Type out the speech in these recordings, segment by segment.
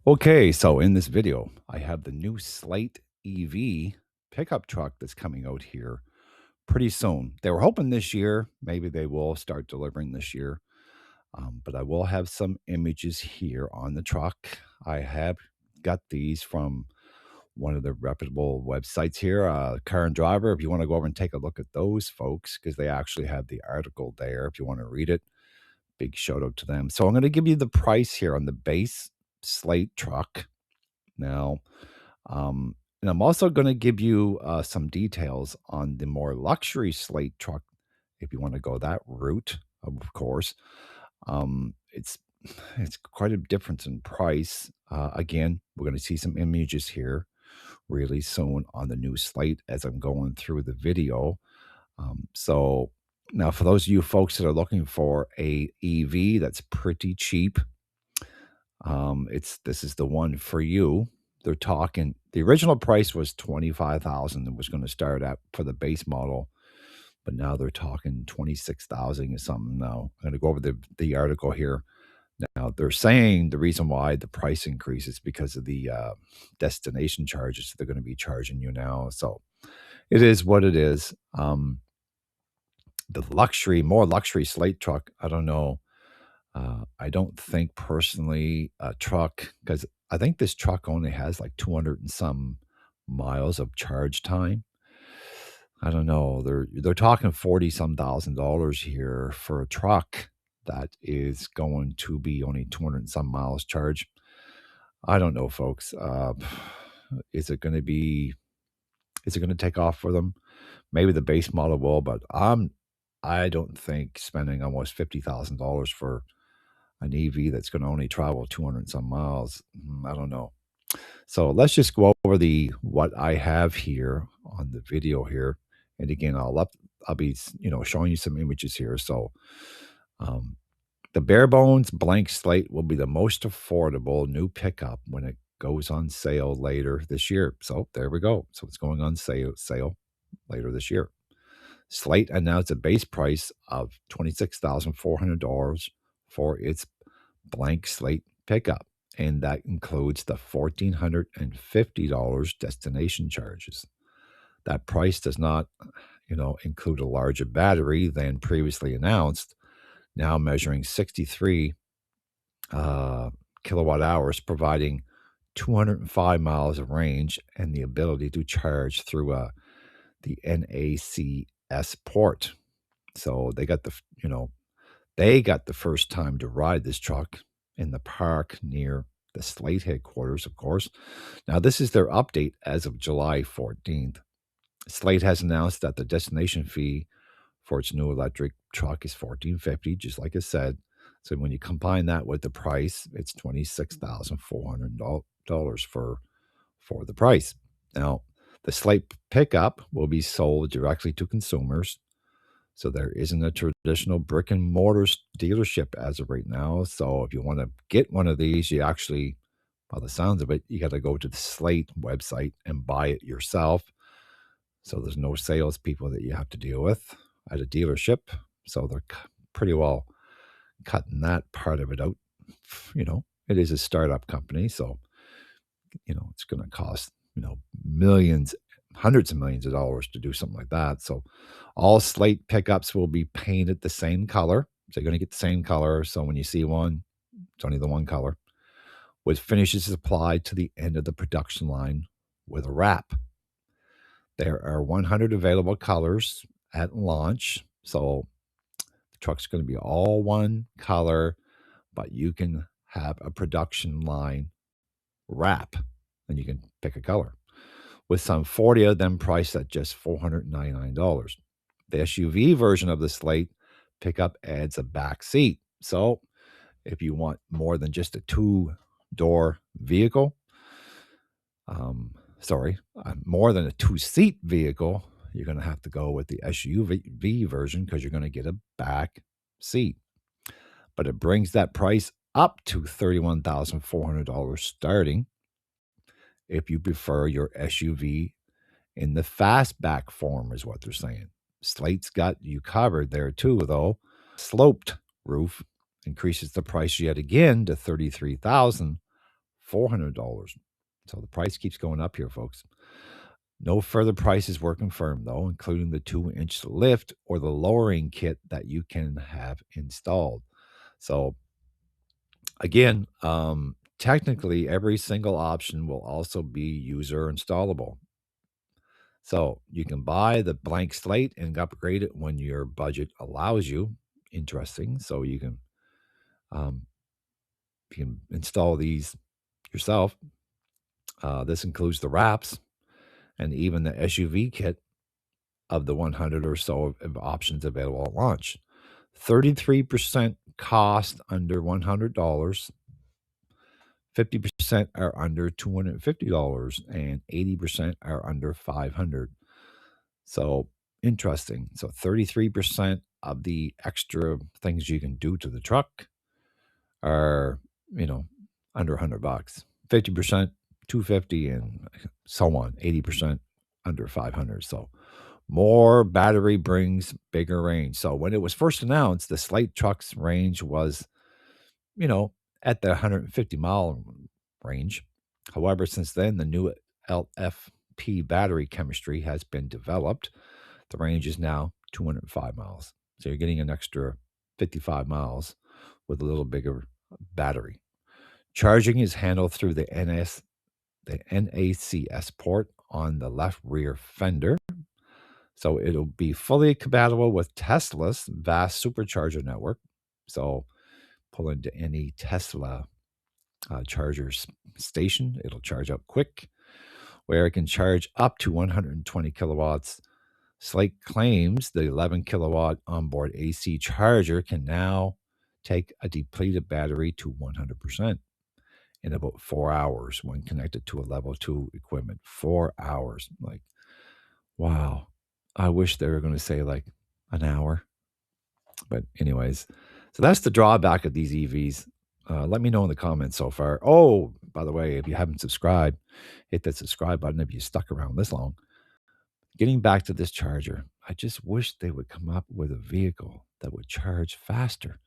Okay, so in this video, I have the new Slate EV pickup truck that's coming out here pretty soon. They were hoping this year, maybe they will start delivering this year. But I will have some images here on the truck. I have got these from one of the reputable websites here, Car and Driver. If you want to go over and take a look at those folks, because they actually have the article there if you want to read it. Big shout out to them. So I'm going to give you the price here on the base Slate truck. Now, and I'm also going to give you some details on the more luxury Slate truck if you want to go that route, of course. It's it's quite a difference in price. Again, we're going to see some images here really soon on the new Slate as I'm going through the video. So now, for those of you folks that are looking for a EV that's pretty cheap, this is the one for you. They're talking the original price was 25,000 and was going to start out for the base model, but now they're talking 26,000 or something now. I'm going to go over the article here. Now they're saying the reason why the price increase is because of the destination charges they're going to be charging you now. So it is what it is. The more luxury Slate truck, I don't know. I don't think personally a truck, because I think this truck only has like 200 and some miles of charge time. I don't know. They're talking 40 some $1,000 here for a truck that is going to be only 200 and some miles charge. I don't know, folks. Is it going to take off for them? Maybe the base model will, but I don't think spending almost $50,000 for an EV that's going to only travel 200 and some miles. I don't know. So let's just go over what I have here on the video here. And again, I'll be showing you some images here. So the bare bones blank slate will be the most affordable new pickup when it goes on sale later this year. So there we go. So it's going on sale later this year. Slate announced a base price of $26,400 for its blank slate pickup, and that includes the $1,450 destination charges. That price does not, include a larger battery than previously announced, now measuring 63 kilowatt hours, providing 205 miles of range and the ability to charge through the NACS port. So they got the first time to ride this truck in the park near the Slate headquarters, of course. Now, this is their update as of July 14th. Slate has announced that the destination fee for its new electric truck is $1,450, just like I said. So when you combine that with the price, it's $26,400 for the price. Now, the Slate pickup will be sold directly to consumers. So there isn't a traditional brick and mortar dealership as of right now. So if you want to get one of these, you actually, by the sounds of it, you got to go to the Slate website and buy it yourself. So there's no salespeople that you have to deal with at a dealership. So they're pretty well cutting that part of it out. It is a startup company. So, it's going to cost, millions, hundreds of millions of dollars to do something like that. So all Slate pickups will be painted the same color. So you're going to get the same color. So when you see one, it's only the one color, with finishes applied to the end of the production line with a wrap. There are 100 available colors at launch. So the truck's going to be all one color, but you can have a production line wrap and you can pick a color, with some 40 of them priced at just $499. The SUV version of the Slate pickup adds a back seat. So if you want more than just a two-door vehicle, more than a two-seat vehicle, you're going to have to go with the SUV version because you're going to get a back seat. But it brings that price up to $31,400 starting if you prefer your SUV in the fastback form, is what they're saying. Slate's got you covered there too, though. Sloped roof increases the price yet again to $33,000 $400. So the price keeps going up here, folks. No further prices were confirmed, though, including the 2-inch lift or the lowering kit that you can have installed. So, again, technically, every single option will also be user installable. So you can buy the blank slate and upgrade it when your budget allows you. Interesting. So um, you can install these yourself. This includes the wraps and even the SUV kit of the 100 or so of options available at launch. 33% cost under $100, 50% are under $250, and 80% are under $500. So interesting. So 33% of the extra things you can do to the truck are, you know, under $100. 50%, 250, and so on. 80% under 500. So more battery brings bigger range. So when it was first announced, the Slate truck's range was, you know, at the 150-mile range. However, since then, the new LFP battery chemistry has been developed. The range is now 205 miles. So you're getting an extra 55 miles with a little bigger battery. Charging is handled through the NACS port on the left rear fender. So it'll be fully compatible with Tesla's vast supercharger network. So pull into any Tesla charger station, it'll charge up quick, where it can charge up to 120 kilowatts. Slate claims the 11 kilowatt onboard AC charger can now take a depleted battery to 100% in about 4 hours when connected to a level 2 equipment. 4 hours. Like, wow. I wish they were going to say like an hour. But, anyways, so that's the drawback of these EVs. Let me know in the comments so far. Oh, by the way, if you haven't subscribed, hit that subscribe button if you stuck around this long. Getting back to this charger, I just wish they would come up with a vehicle that would charge faster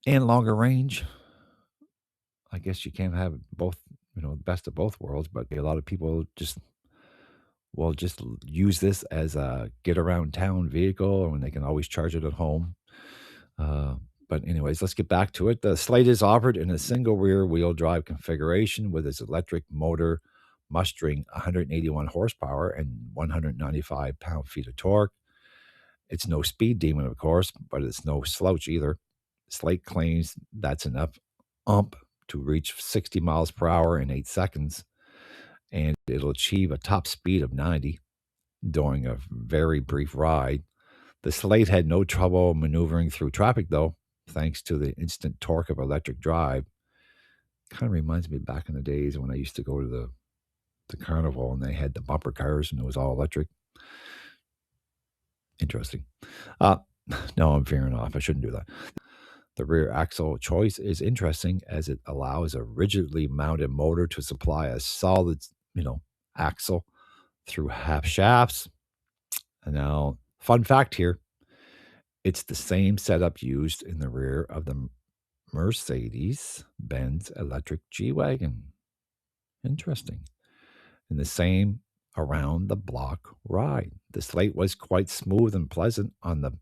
and longer range. I guess you can't have both, the best of both worlds, but a lot of people will just use this as a get around town vehicle when they can always charge it at home. But anyways, let's get back to it. The Slate is offered in a single rear wheel drive configuration with its electric motor mustering 181 horsepower and 195 pound-feet of torque. It's no speed demon, of course, but it's no slouch either. Slate claims that's enough ump to reach 60 miles per hour in 8 seconds, and it'll achieve a top speed of 90 during a very brief ride. The Slate had no trouble maneuvering through traffic, though, thanks to the instant torque of electric drive. Kind of reminds me back in the days when I used to go to the carnival and they had the bumper cars and it was all electric. Interesting. No, I'm veering off. I shouldn't do that. The rear axle choice is interesting as it allows a rigidly mounted motor to supply a solid, axle through half shafts. And now, fun fact here, it's the same setup used in the rear of the Mercedes-Benz electric G-Wagon. Interesting. And the same around the block ride. The Slate was quite smooth and pleasant on the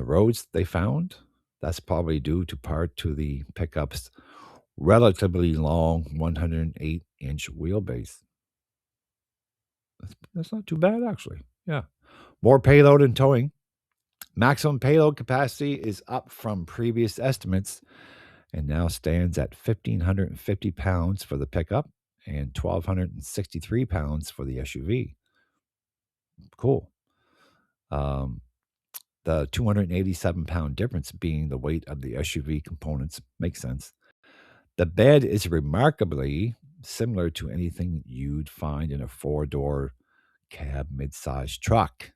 roads they found. That's probably due to part to the pickup's relatively long 108-inch wheelbase. That's not too bad, actually. Yeah. More payload and towing. Maximum payload capacity is up from previous estimates and now stands at 1,550 pounds for the pickup and 1,263 pounds for the SUV. Cool. The 287-pound difference being the weight of the SUV components makes sense. The bed is remarkably similar to anything you'd find in a 4-door cab midsize truck.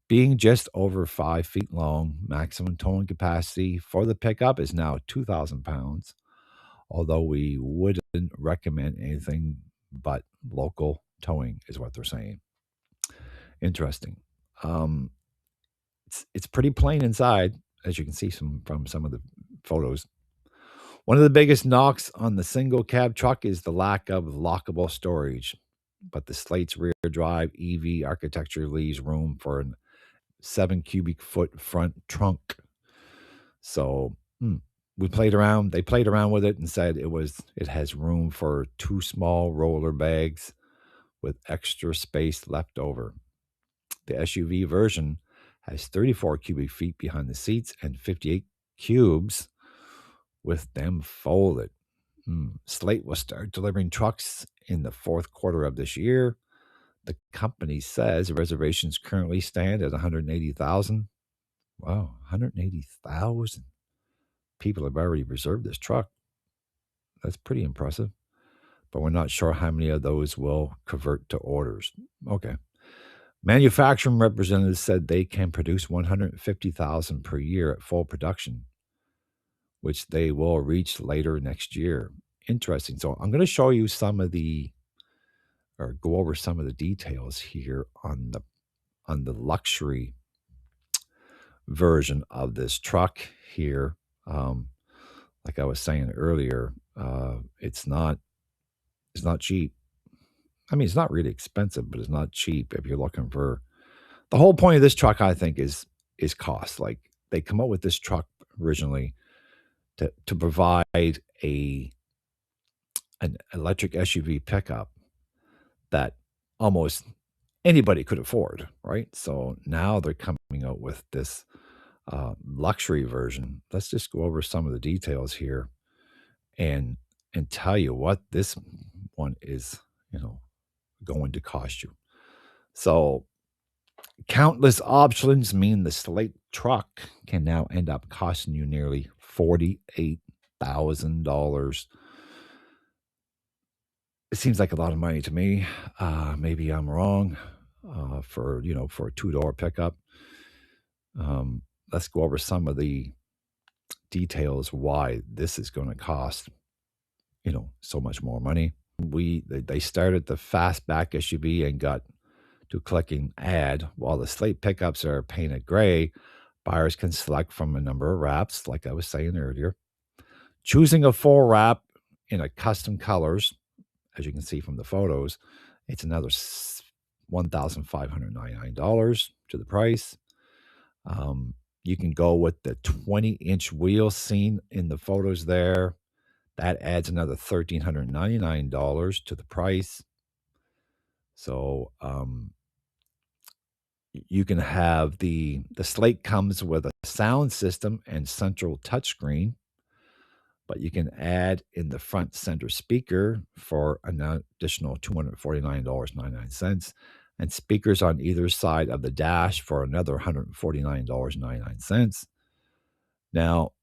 Being just over 5 feet long, maximum towing capacity for the pickup is now 2,000 pounds, although we wouldn't recommend anything but local towing is what they're saying. Interesting. It's pretty plain inside, as you can see from some of the photos. One of the biggest knocks on the single cab truck is the lack of lockable storage, but the Slate's rear drive EV architecture leaves room for an 7 cubic foot front trunk. So they played around with it and said it has room for 2 small roller bags with extra space left over. The SUV version has 34 cubic feet behind the seats and 58 cubes with them folded. Slate will start delivering trucks in the fourth quarter of this year. The company says reservations currently stand at 180,000. Wow, 180,000 people have already reserved this truck. That's pretty impressive. But we're not sure how many of those will convert to orders. Okay. Manufacturing representatives said they can produce 150,000 per year at full production, which they will reach later next year. Interesting. So I'm going to show you go over some of the details here on the luxury version of this truck here. Like I was saying earlier, it's not cheap. I mean, it's not really expensive, but it's not cheap if you're looking for. The whole point of this truck, I think, is cost. Like they come up with this truck originally to provide an electric SUV pickup that almost anybody could afford, right? So now they're coming out with this luxury version. Let's just go over some of the details here and tell you what this one is, going to cost you. So countless options mean the Slate truck can now end up costing you nearly $48,000. It seems like a lot of money to me. Maybe I'm wrong for a two-door pickup. Let's go over some of the details why this is going to cost, so much more money. They started the fastback SUV and got to clicking add. While the Slate pickups are painted gray, buyers can select from a number of wraps, like I was saying earlier. Choosing a full wrap in a custom colors, as you can see from the photos, it's another $1,599 to the price. You can go with the 20-inch wheel seen in the photos there. That adds another $1,399 to the price. So you can have the Slate comes with a sound system and central touchscreen, but you can add in the front center speaker for an additional $249.99 and speakers on either side of the dash for another $149.99. Now,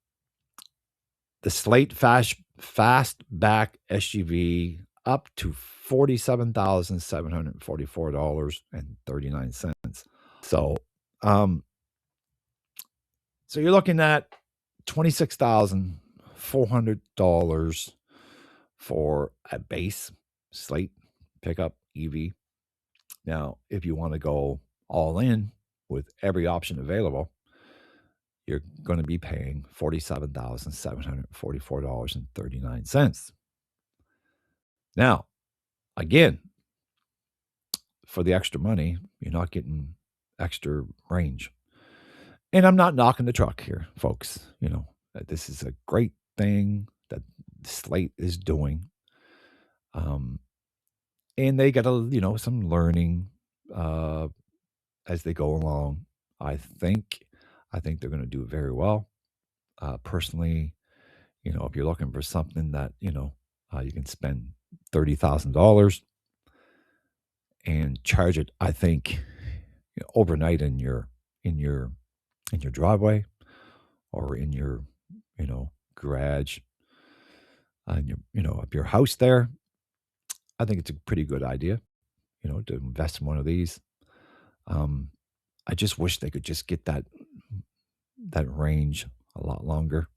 the Slate fastback SUV up to $47,744.39. So you're looking at $26,400 for a base Slate pickup EV. Now, if you want to go all in with every option available, you're going to be paying $47,744.39. Now, again, for the extra money, you're not getting extra range. And I'm not knocking the truck here, folks. This is a great thing that Slate is doing. And they got some learning as they go along. I think they're going to do very well. Personally, if you're looking for something that you can spend $30,000 and charge it, I think overnight in your driveway or in your garage and of your house there, I think it's a pretty good idea to invest in one of these. I just wish they could just get that range a lot longer.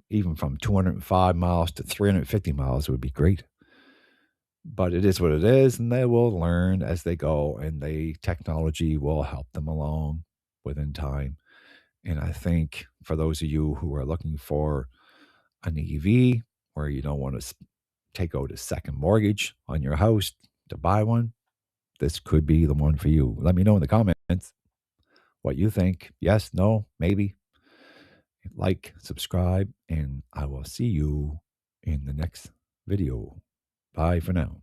Even from 205 miles to 350 miles would be great. But it is what it is, and they will learn as they go, and technology will help them along within time. And I think for those of you who are looking for an EV where you don't want to take out a second mortgage on your house to buy one, this could be the one for you. Let me know in the comments what you think. Yes, no, maybe. Like, subscribe, and I will see you in the next video. Bye for now.